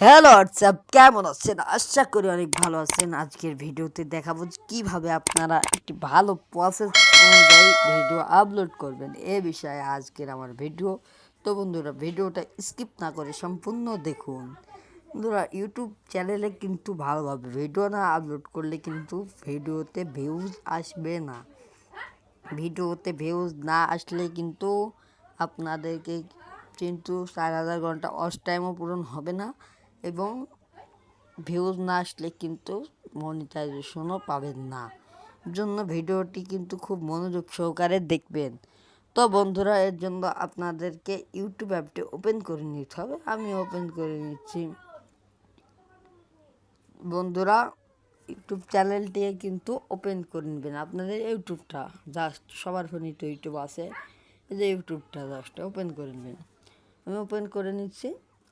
Hello WhatsApp, কেমন আছেন? আশা করি অনেক ভালো আছেন। আজকের ভিডিওতে দেখাবো যে কীভাবে আপনারা একটি ভালো প্রসেস অনুযায়ী ভিডিও আপলোড করবেন, এ বিষয়ে আজকের আমার ভিডিও। তো বন্ধুরা, ভিডিওটা স্কিপ না করে সম্পূর্ণ দেখুন। বন্ধুরা, ইউটিউব চ্যানেলে কিন্তু ভালোভাবে ভিডিও না আপলোড করলে কিন্তু ভিডিওতে ভিউজ আসবে না। ভিডিওতে ভিউজ না আসলে কিন্তু আপনাদেরকে কিন্তু 4000 ঘন্টা ওয়াচ টাইমও পূরণ হবে না, এবং ভিউজ না আসলে কিন্তু মনিটাইজেশনও পাবেন না। জন্য ভিডিওটি কিন্তু খুব মনোযোগ সহকারে দেখবেন। তো বন্ধুরা, এর জন্য আপনাদেরকে ইউটিউব অ্যাপটি ওপেন করে নিতে হবে। আমি ওপেন করে নিচ্ছি। বন্ধুরা, ইউটিউব চ্যানেলটি কিন্তু ওপেন করে নেবেন। আপনাদের ইউটিউবটা জাস্ট সবার ফোনে তো ইউটিউব আছে, এই যে ইউটিউবটা জাস্ট ওপেন করে নেবেন। আমি ওপেন করে নিচ্ছি।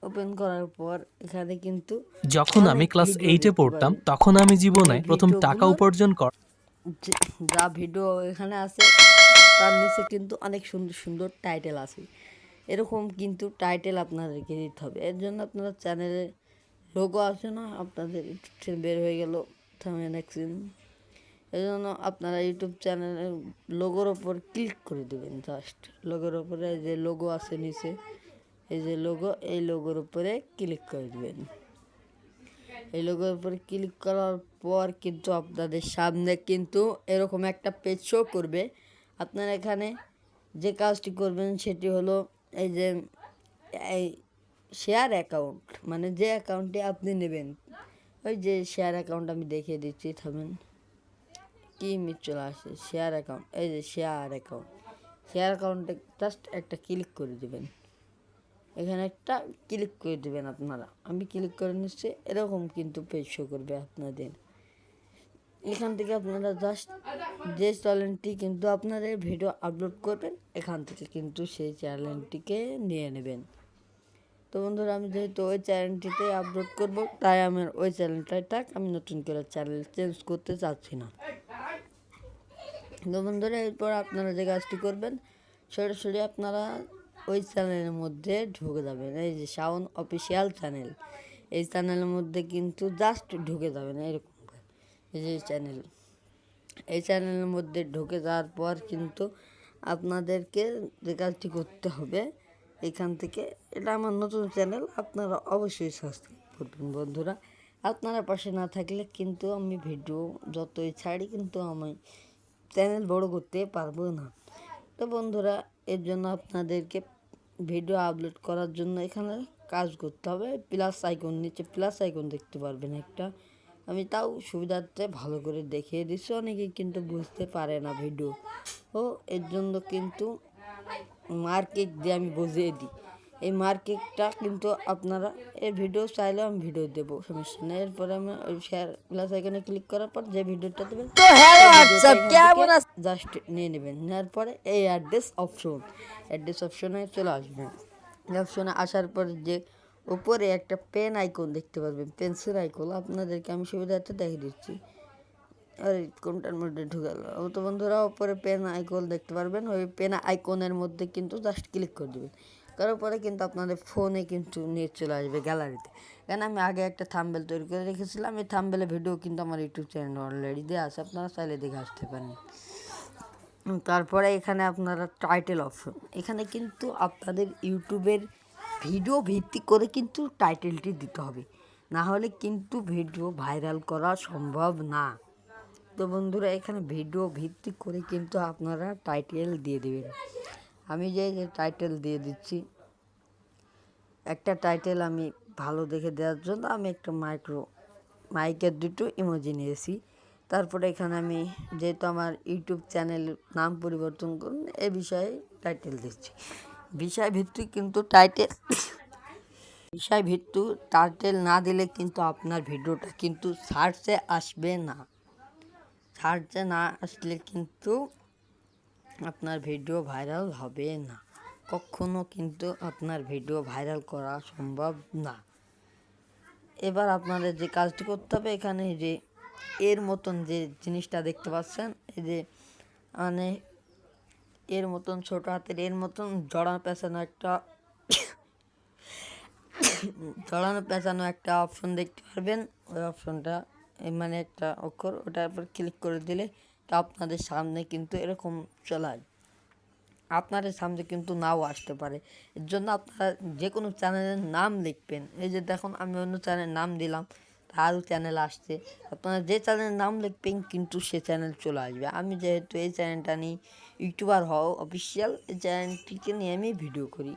ওপেন করার পর এখানে কিন্তু যখন আমি ক্লাস 8-এ পড়তাম তখন আমি জীবনে প্রথম টাকা উপার্জন যা ভিডিও এখানে আছে তার নিচে কিন্তু অনেক সুন্দর সুন্দর টাইটেল আছে। এরকম কিন্তু টাইটেল আপনাদেরকে দিতে হবে। এর জন্য আপনার চ্যানেলে লোগো আছে না, আপনাদের ইউটিউব বের হয়ে গেল থাম্বনেল অ্যাকশন। এই জন্য আপনারা ইউটিউব চ্যানেলের লোগোর ওপর ক্লিক করে দেবেন। জাস্ট লোগোর ওপরে যে লোগো আছে নিচে, এই যে লোগো, এই লোগোর উপরে ক্লিক করে দেবেন। এই লোগোর উপরে ক্লিক করার পর কিন্তু আপনাদের সামনে কিন্তু এরকম একটা পেজ শো করবে। আপনারা এখানে যে কাজটি করবেন সেটি হলো এই যে এই শেয়ার অ্যাকাউন্ট, মানে যে অ্যাকাউন্টে আপনি নেবেন, ওই যে শেয়ার অ্যাকাউন্ট আমি দেখিয়ে দিচ্ছি, থামেন, কি চলে আসে শেয়ার অ্যাকাউন্ট, এই যে শেয়ার অ্যাকাউন্টে জাস্ট একটা ক্লিক করে দেবেন। এখানে একটা ক্লিক করে দেবেন আপনারা। আমি ক্লিক করে নিচ্ছি। এরকম কিন্তু পেজ শো করবে আপনাদের। এখান থেকে আপনারা জাস্ট যে চ্যানেলটি কিন্তু আপনাদের ভিডিও আপলোড করবেন, এখান থেকে কিন্তু সেই চ্যানেলটিকে নিয়ে নেবেন। তো বন্ধুরা, আমি যেহেতু ওই চ্যানেলটিতে আপলোড করব, তাই আমার ওই চ্যানেলটাই থাক, আমি নতুন করে চ্যানেল চেঞ্জ করতে চাচ্ছি না। তো বন্ধুরা, এরপর আপনারা যে কাজটি করবেন, সরাসরি আপনারা ওই চ্যানেলের মধ্যে ঢুকে যাবেন। এই যে শাওন অফিসিয়াল চ্যানেল, এই চ্যানেলের মধ্যে কিন্তু জাস্ট ঢুকে যাবেন। এরকম এই যে এই চ্যানেলের মধ্যে ঢুকে যাওয়ার পর কিন্তু আপনাদেরকে যে কাজটি করতে হবে, এখান থেকে, এটা আমার নতুন চ্যানেল, আপনারা অবশ্যই সাবস্ক্রাইব করবেন। বন্ধুরা, আপনারা পাশে না থাকলে কিন্তু আমি ভিডিও যতই ছাড়ি কিন্তু আমি চ্যানেল বড় করতে পারবো না। তো বন্ধুরা, এর জন্য আপনাদেরকে ভিডিও আপলোড করার জন্য এখানে কাজ করতে হবে। প্লাস আইকন, নিচে প্লাস আইকন দেখতে পারবেন একটা, আমি তাও সুবিধার্থে ভালো করে দেখিয়ে দিচ্ছি। অনেকেই কিন্তু বুঝতে পারে না ভিডিও, ও এর জন্য কিন্তু মার্কেট দিয়ে আমি বুঝিয়ে দিই। এই মার্কেটটা কিন্তু আপনারা এই ভিডিও চাইলেও আমি ভিডিও দেবো, সমস্যা নেই। এরপরে আমি ওই শেয়ার প্লাস আইকনে ক্লিক করার পর যে ভিডিওটা দেবেন, তো হ্যালো হোয়াটসঅ্যাপ, কেমন আছেন, জাস্ট নিয়ে নেবেন। নেওয়ার পরে এই অ্যাড্রেস অপশনে চলে আসবেন। অপশনে আসার পর যে উপরে একটা পেন আইকন দেখতে পারবেন, পেন্সিল আইকন, আপনাদেরকে আমি সুবিধার্থে দেখিয়ে দিচ্ছি। আর কোনটার মধ্যে ঢুকালো, তো বন্ধুরা, উপরে পেন আইকন দেখতে পারবেন। ওই পেন আইকনের মধ্যে কিন্তু জাস্ট ক্লিক করে দেবেন। করার পরে কিন্তু আপনাদের ফোনে কিন্তু নিয়ে চলে আসবে গ্যালারিতে। কারণ আমি আগে একটা থাম্বনেল তৈরি করে রেখেছিলাম, এই থাম্বনেলের ভিডিও কিন্তু আমার ইউটিউব চ্যানেলে অলরেডি দেওয়া আছে, আপনারা চাইলে দেখে আসতে পারেন। তারপরে এখানে আপনারা টাইটেল অপশন, এখানে কিন্তু আপনাদের ইউটিউবের ভিডিও ভিত্তি করে কিন্তু টাইটেলটি দিতে হবে, না হলে কিন্তু ভিডিও ভাইরাল করা সম্ভব না। তো বন্ধুরা, এখানে ভিডিও ভিত্তি করে কিন্তু আপনারা টাইটেল দিয়ে দেবেন। আমি যে টাইটেল দিয়ে দিচ্ছি, একটা টাইটেল আমি ভালো দেখে দেওয়ার জন্য আমি একটা মাইকের দুটো ইমোজি নিয়েছি। তারপরে এখানে আমি যেহেতু আমার ইউটিউব চ্যানেল নাম পরিবর্তন করুন এ বিষয়ে টাইটেল দিচ্ছি। বিষয়ভিত্তিক কিন্তু টাইটেল না দিলে কিন্তু আপনার ভিডিওটা কিন্তু সার্চে আসবে না। সার্চে না আসলে কিন্তু আপনার ভিডিও ভাইরাল হবে না, কখনো কিন্তু আপনার ভিডিও ভাইরাল করা সম্ভব না। এবার আপনাদের যে কাজটি করতে হবে, এখানে যে এর মতন যে জিনিসটা দেখতে পাচ্ছেন, এই যে মানে ছোটো হাতের এর মতন জড়া পেছানো একটা ছড়ানো পেঁচানো একটা অপশন দেখতে পারবেন। ওই অপশনটা মানে একটা অক্ষর, ওটার উপর ক্লিক করে দিলে তো আপনাদের সামনে কিন্তু এরকম চলে আসবে। আপনাদের সামনে কিন্তু নাও আসতে পারে। এর জন্য আপনারা যে কোনো চ্যানেলের নাম লিখবেন। এই যে দেখুন আমি অন্য চ্যানেলের নাম দিলাম, আরও চ্যানেল আসছে। আপনারা যে চ্যানেলের নাম লিখবেন কিন্তু সে চ্যানেল চলে আসবে। আমি যেহেতু এই চ্যানেলটা নিই ইউটিউবার হও অফিসিয়াল, এই চ্যানেলটিকে নিয়ে আমি ভিডিও করি।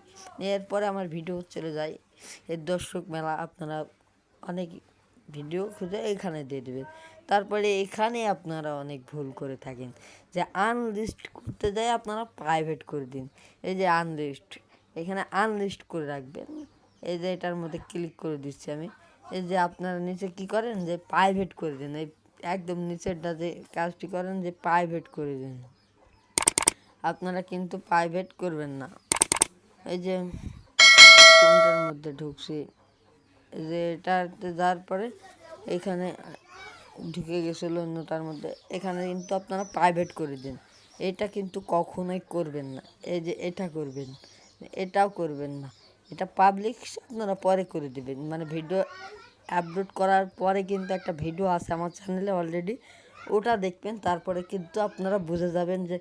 এরপরে আমার ভিডিও চলে যায় এর দর্শক মেলা, আপনারা অনেক ভিডিও খুঁজে এখানে দিয়ে দেবেন। তারপরে এখানে আপনারা অনেক ভুল করে থাকেন, যে আনলিস্ট করতে যায় আপনারা প্রাইভেট করে দিন। এই যে আনলিস্ট, এখানে আনলিস্ট করে রাখবেন। এই যে এটার মধ্যে ক্লিক করে দিচ্ছি আমি। এই যে আপনারা নিচে কি করেন, যে প্রাইভেট করে দিন। এই একদম নিচেরটা যে কাজটি করেন, যে প্রাইভেট করে দিন। আপনারা কিন্তু প্রাইভেট করবেন না। এই যে কোনটার মধ্যে ঢুকছি, এই যে এটাতে যাওয়ার পরে এখানে ঢুকে গেছিলো অন্যটার মধ্যে, এখানে কিন্তু আপনারা প্রাইভেট করে দিন। এটা কিন্তু কখনোই করবেন না। এই যে এটা করবেন, এটাও করবেন না। এটা পাবলিক আপনারা পরে করে দেবেন, মানে ভিডিও আপলোড করার পরে কিন্তু একটা ভিডিও আছে আমার চ্যানেলে অলরেডি, ওটা দেখবেন। তারপরে কিন্তু আপনারা বুঝে যাবেন যে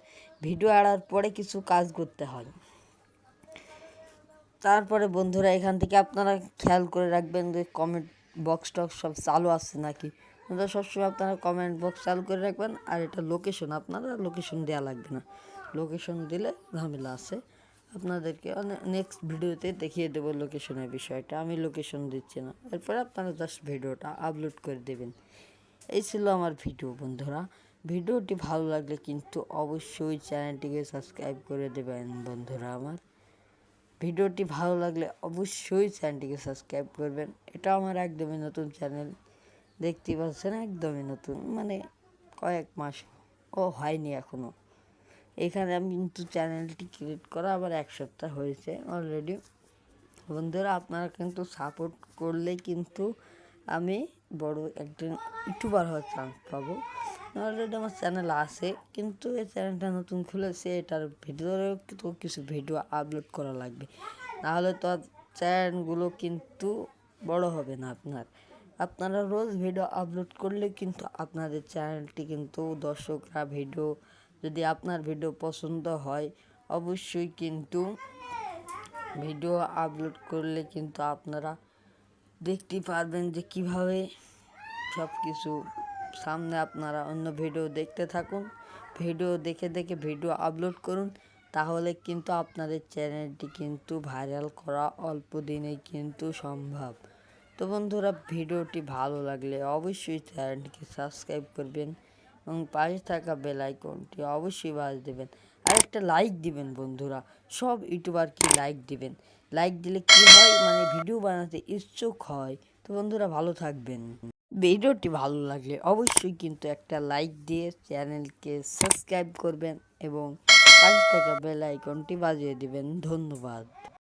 ভিডিও আড়ার পরে কিছু কাজ করতে হয়। তারপরে বন্ধুরা এখান থেকে আপনারা খেয়াল করে রাখবেন যে কমেন্ট বক্স টক্স সব চালু আছে নাকি। বন্ধুরা সবসময় আপনারা কমেন্ট বক্স চালু করে রাখবেন। আর এটা লোকেশন, আপনারা লোকেশন দেওয়া লাগবে না, লোকেশন দিলে ঝামেলা আছে। আপনাদেরকে নেক্সট ভিডিওতে দেখিয়ে দেবো লোকেশনের বিষয়টা, আমি লোকেশন দিচ্ছি না। এরপরে আপনারা জাস্ট ভিডিওটা আপলোড করে দেবেন। এই ছিল আমার ভিডিও বন্ধুরা। ভিডিওটি ভালো লাগলে কিন্তু অবশ্যই চ্যানেলটিকে সাবস্ক্রাইব করে দেবেন বন্ধুরা আমার। ভিডিওটি ভালো লাগলে অবশ্যই চ্যানেলটিকে সাবস্ক্রাইব করবেন। এটা আমার একদমই নতুন চ্যানেল, দেখতেই পাচ্ছেন একদমই নতুন, মানে কয়েক মাস হয়নি এখনও। এখানে আমি কিন্তু চ্যানেলটি ক্রিয়েট করা আবার 1 সপ্তাহ হয়েছে অলরেডি। বন্ধুরা আপনারা কিন্তু সাপোর্ট করলে কিন্তু আমি বড় একজন ইউটিউবার হওয়ার চান্স পাবো। অলরেডি আমার চ্যানেল আছে, কিন্তু এই চ্যানেলটা নতুন খুলেছে, এটার ভিতরেও তো কিছু ভিডিও আপলোড করা লাগবে, নাহলে তো আর চ্যানেলগুলো কিন্তু বড় হবে না। আপনারা রোজ ভিডিও আপলোড করলে কিন্তু আপনাদের চ্যানেলটি কিন্তু দর্শকরা ভিডিও, যদি আপনার ভিডিও পছন্দ হয় অবশ্যই কিন্তু ভিডিও আপলোড করলে কিন্তু আপনারা দেখতে পারবেন যে কিভাবে সব কিছু সামনে। আপনারা অন্য ভিডিও দেখতে থাকুন, ভিডিও দেখে দেখে ভিডিও আপলোড করুন, তাহলে কিন্তু আপনাদের চ্যানেলটি কিন্তু ভাইরাল করা অল্প দিনেই কিন্তু সম্ভব। তো বন্ধুরা ভিডিওটি ভালো লাগলে অবশ্যই চ্যানেলটিকে সাবস্ক্রাইব করবেন এবং পাশে থাকা বেল আইকনটি অবশ্যই বাজিয়ে দেবেন। আর একটা লাইক দিবেন বন্ধুরা, সব ইউটিউবারকে লাইক দিবেন। লাইক দিলে কি হয়, মানে ভিডিও বানাতে ইচ্ছুক হয়। তো বন্ধুরা ভালো থাকবেন। ভিডিওটি ভালো লাগলে অবশ্যই কিন্তু একটা লাইক দিয়ে চ্যানেলকে সাবস্ক্রাইব করবেন এবং পাশে থাকা বেল আইকনটি বাজিয়ে দিবেন। ধন্যবাদ।